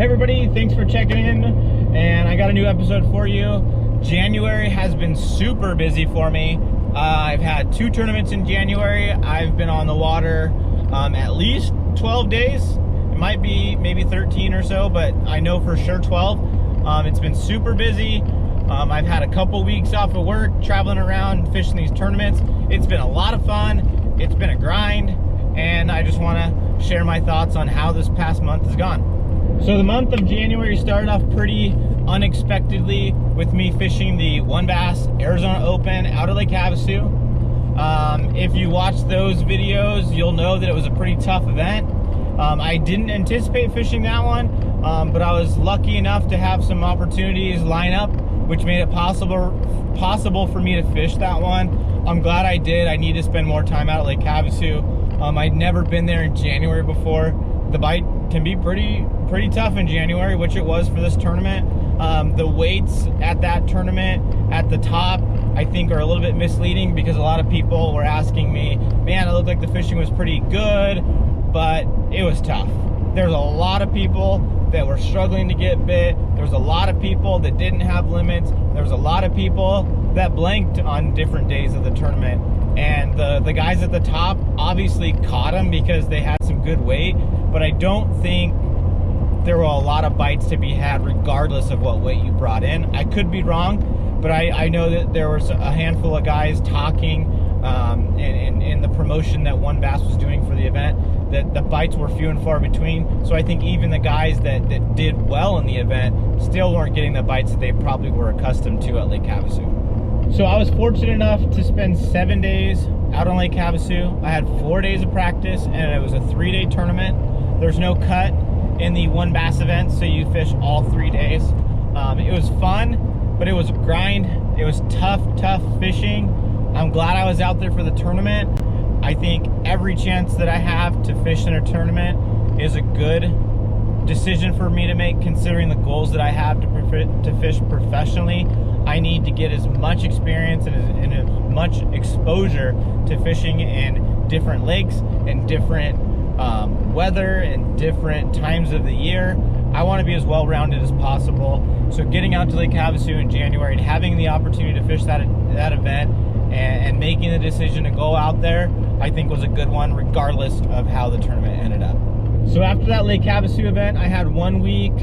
Hey everybody, thanks for checking in, and I got a new episode for you. January has been super busy for me. I've had 2 tournaments in January. I've been on the water at least 12 days. It might be maybe 13 or so, but I know for sure 12. It's been super busy. I've had a couple weeks off of work, traveling around, fishing these tournaments. It's been a lot of fun. It's been a grind, and I just want to share my thoughts on how this past month has gone. So the month of January started off pretty unexpectedly with me fishing the One Bass Arizona Open out of Lake Havasu. If you watch those videos, you'll know that it was a pretty tough event. I didn't anticipate fishing that one, but I was lucky enough to have some opportunities line up, which made it possible for me to fish that one. I'm glad I did. I need to spend more time out at Lake Havasu. I'd never been there in January before. The bite can be pretty tough in January, which it was for this tournament. The weights at that tournament at the top, I think, are a little bit misleading because a lot of people were asking me, man, it looked like the fishing was pretty good, but it was tough. There's a lot of people that were struggling to get bit. There's a lot of people that didn't have limits. There's a lot of people that blanked on different days of the tournament. And the guys at the top obviously caught them because they had some good weight, but I don't think there were a lot of bites to be had regardless of what weight you brought in. I could be wrong, but I know that there was a handful of guys talking in the promotion that One Bass was doing for the event, that the bites were few and far between. So I think even the guys that did well in the event still weren't getting the bites that they probably were accustomed to at Lake Havasu. So I was fortunate enough to spend 7 days out on Lake Havasu. I had 4 days of practice, and it was a 3-day tournament. There's no cut in the One Bass event, so you fish all 3 days. It was fun, but it was a grind. It was tough fishing. I'm glad I was out there for the tournament. I think every chance that I have to fish in a tournament is a good decision for me to make, considering the goals that I have to fish professionally. I need to get as much experience and as much exposure to fishing in different lakes and different weather and different times of the year. I want to be as well-rounded as possible. So getting out to Lake Havasu in January and having the opportunity to fish that event and making the decision to go out there, I think was a good one, regardless of how the tournament ended up. So after that Lake Havasu event, I had 1 week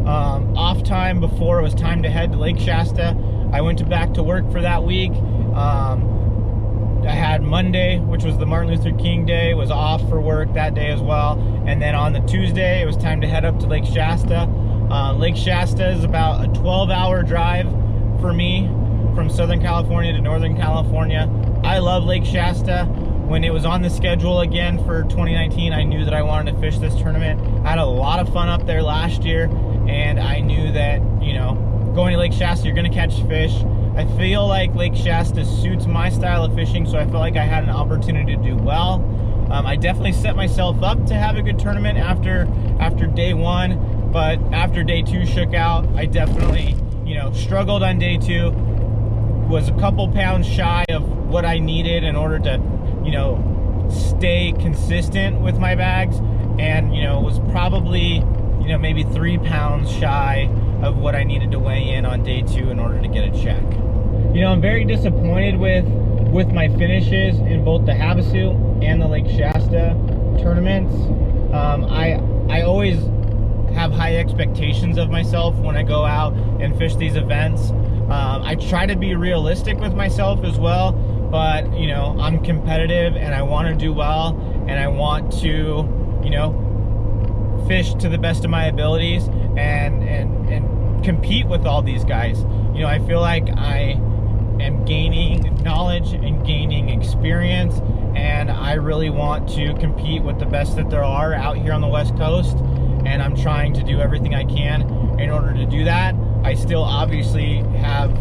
off time before it was time to head to Lake Shasta. I went back to work for that week. I had Monday, which was the Martin Luther King Day, was off for work that day as well. And then on the Tuesday, it was time to head up to Lake Shasta. Lake Shasta is about a 12-hour drive for me from Southern California to Northern California. I love Lake Shasta. When it was on the schedule again for 2019, I knew that I wanted to fish this tournament. I had a lot of fun up there last year, and I knew that, you know, going to Lake Shasta, you're going to catch fish. I feel like Lake Shasta suits my style of fishing, so I felt like I had an opportunity to do well. I definitely set myself up to have a good tournament after day 1, but after day 2 shook out, I definitely, you know, struggled on day 2, was a couple pounds shy of what I needed in order to, you know, stay consistent with my bags, and, you know, was probably, you know, maybe 3 pounds shy of what I needed to weigh in on day 2 in order to get a check. You know, I'm very disappointed with my finishes in both the Havasu and the Lake Shasta tournaments. I always have high expectations of myself when I go out and fish these events. I try to be realistic with myself as well, but, you know, I'm competitive and I want to do well, and I want to, you know, fish to the best of my abilities and compete with all these guys. You know, I feel like I am gaining knowledge and gaining experience, and I really want to compete with the best that there are out here on the West Coast, and I'm trying to do everything I can in order to do that. I still obviously have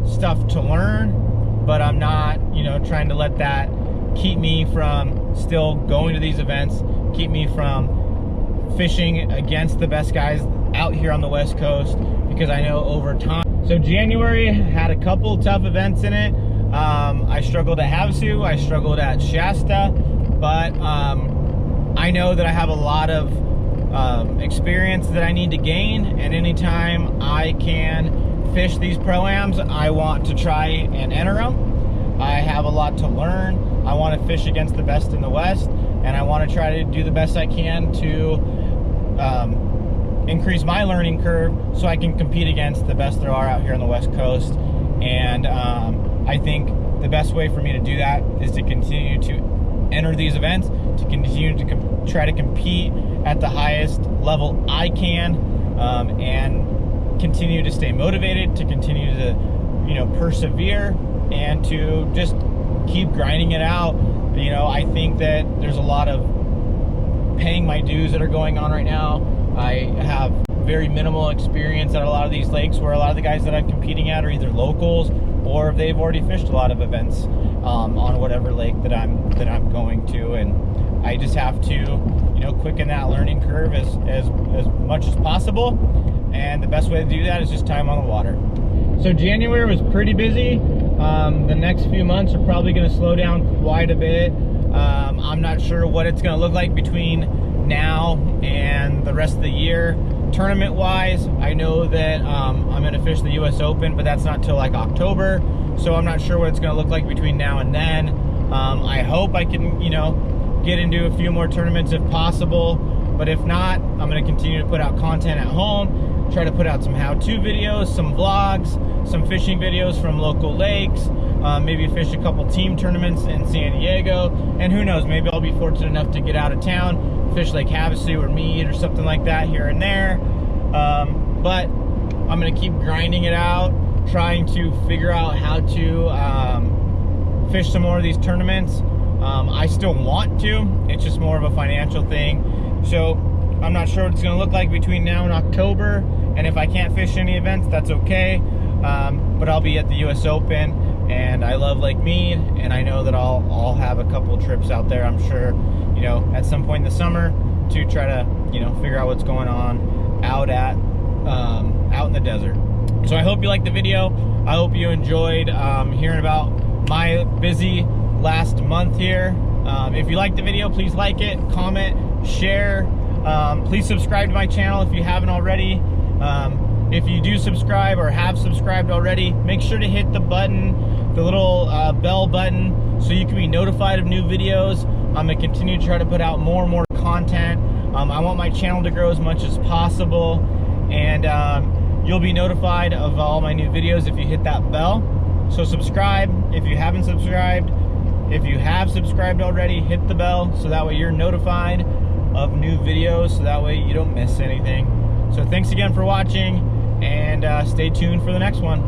stuff to learn, but I'm not, you know, trying to let that keep me from still going to these events, keep me from fishing against the best guys out here on the West Coast, because I know over time. So January had a couple tough events in it. I struggled at Havasu, I struggled at Shasta, but I know that I have a lot of experience that I need to gain, and anytime I can fish these pro-ams, I want to try and enter them. I have a lot to learn. I want to fish against the best in the West, and I want to try to do the best I can to increase my learning curve so I can compete against the best there are out here on the West Coast. And I think the best way for me to do that is to continue to enter these events, to continue to try to compete at the highest level I can, and continue to stay motivated, to continue to, persevere, and to just keep grinding it out. I think that there's a lot of paying my dues that are going on right now. I have very minimal experience at a lot of these lakes, where a lot of the guys that I'm competing at are either locals or they've already fished a lot of events on whatever lake that I'm going to, and I just have to quicken that learning curve as much as possible. And the best way to do that is just time on the water. So January was pretty busy. The next few months are probably going to slow down quite a bit. I'm not sure what it's going to look like between now and the rest of the year. Tournament wise, I know that I'm going to fish the US Open, but that's not till like October, so I'm not sure what it's going to look like between now and then. I hope I can get into a few more tournaments if possible, but if not, I'm going to continue to put out content at home, try to put out some how-to videos, some vlogs, some fishing videos from local lakes, maybe fish a couple team tournaments in San Diego, and who knows, maybe I'll be fortunate enough to get out of town, fish like Havasu or Mead or something like that here and there. But I'm going to keep grinding it out, trying to figure out how to fish some more of these tournaments. I still want to, it's just more of a financial thing. So I'm not sure what it's going to look like between now and October, and if I can't fish any events, that's okay. But I'll be at the US Open, and I love Lake Mead, and I know that I'll have a couple trips out there, I'm sure, at some point in the summer, to try to figure out what's going on out in the desert. So I hope you liked the video. I hope you enjoyed hearing about my busy last month here. If you liked the video, please like it, comment, share. Please subscribe to my channel if you haven't already. If you do subscribe or have subscribed already, make sure to hit the button, the little bell button, so you can be notified of new videos. I'm going to continue to try to put out more and more content. I want my channel to grow as much as possible, and you'll be notified of all my new videos if you hit that bell. So subscribe if you haven't subscribed. If you have subscribed already, hit the bell so that way you're notified of new videos, so that way you don't miss anything. So thanks again for watching, and stay tuned for the next one.